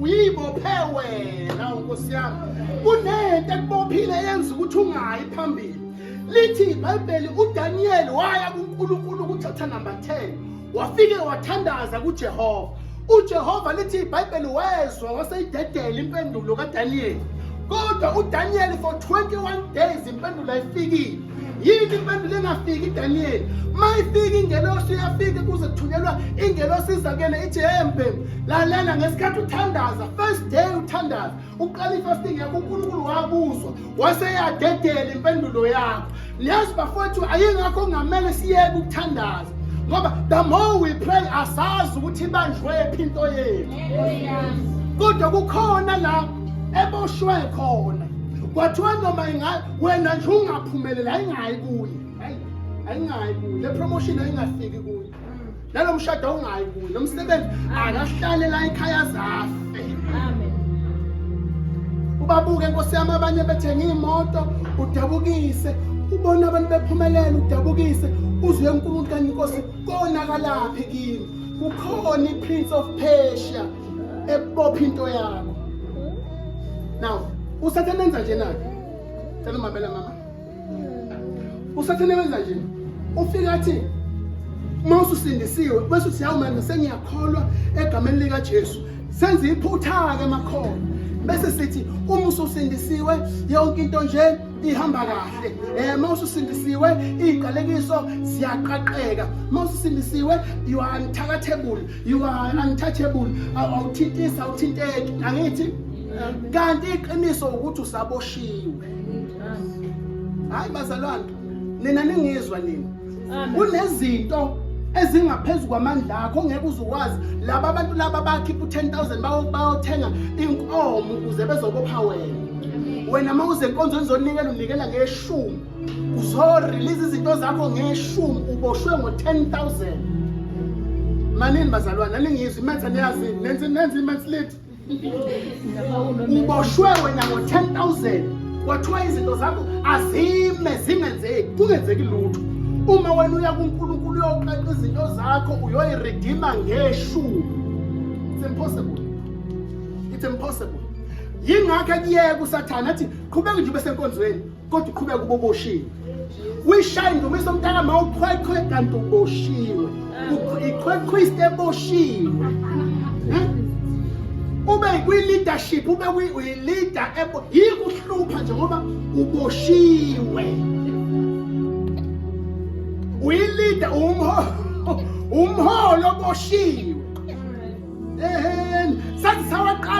uyibophe wena Nkosi yami. Kunento ekubophile yenza ukuthi ungayi phambili. Lithi iBhayibheli uDaniel waya kuNkulunkulu kuchapter number 10. Wafike wathandaza kuJehova. uJehova lithi iBhayibheli wezwa waseyidedela impendulo kaDaniel. Kodwa uDaniel for 21 days impendulo ayifikile. Yini impendulo engafiki Daniel? Mayifika ingelosi yafika kuze kuthunyelwa ingelosi izakene ithi hembe lalela ngesikhathi uthandaza first day uthandaza uqala ifasting yakho uNkulunkulu wabuzwa waseyadedela impendulo yakho. Niyazi bafowethu ayingakho ngamele siyeke ukuthandaza ngoba the more we pray asazi ukuthi ibanjwe into yethu. Kodwa kukhona la eboshwe khona kwathiwa noma wena nje ungaphumelela ayingayi kuye ayingayi kuye le promotion ayingafiki kuye nalo mshado awungayi kuye nomsebenzi akahlale la ekhaya zafe. Amen. Ubabuke Nkosi yami abanye bethenga imoto udabukise ubona abantu bephumelela udabukise uzwe uNkulunkulu kanti Nkosi konakalaphi kimi kukhona iPrince of Persia ebopha into yakho. Now usathane enza nje nathi cela umabela mama usathane wenza nje ufika athi mase usindisiwe bese uthi hawu manje sengiyakholwa egameni lika Jesu senze iphutha ke emakhona bese sithi uma ususindisiwe yonke into nje ihamba kahle mase usindisiwe iqalekiso siyaqaqeka mase usindisiwe you are untouchable you are untouchable awuthintisa awuthinteki angithi kanti iqiniso ukuthi usaboshiwe. Hayi bazalwane nina ningizwa nini kunezinto ezingaphezulu kwamandla akho ongeke uzukwazi laba abantu laba bakhipha u10,000 bayothenga inkomo ukuze bezobopha wena mawuze enkonzo nizonikela unikela nge10 uzo release izinto zakho nge10 uboshwe ngo10,000 manini bazalwane ningizwa imatha niyazi nenze imathi lethu uboshwe wena ngo10,000 kwathiwa izinto zakho azime zingenzeki kungenzeki lutho. Uma wena uya kuNkulunkulu uyoqaqa izinto zakho uyoyiredeema nge10 it's impossible yingakho kuyeke usathana athi qhubeka nje besenkonzweni kodwa uqhubeka uboboshiwe uyishaya indumiso umntaka mawuqhweqhwe kanti uboshiwe iqhweqhwiste eboshiwe ube kwi-leadership ube uyi-leader yikuhlupha nje ngoba uboshiwe uyi-leader umholo oboshiwe sathi sawaqala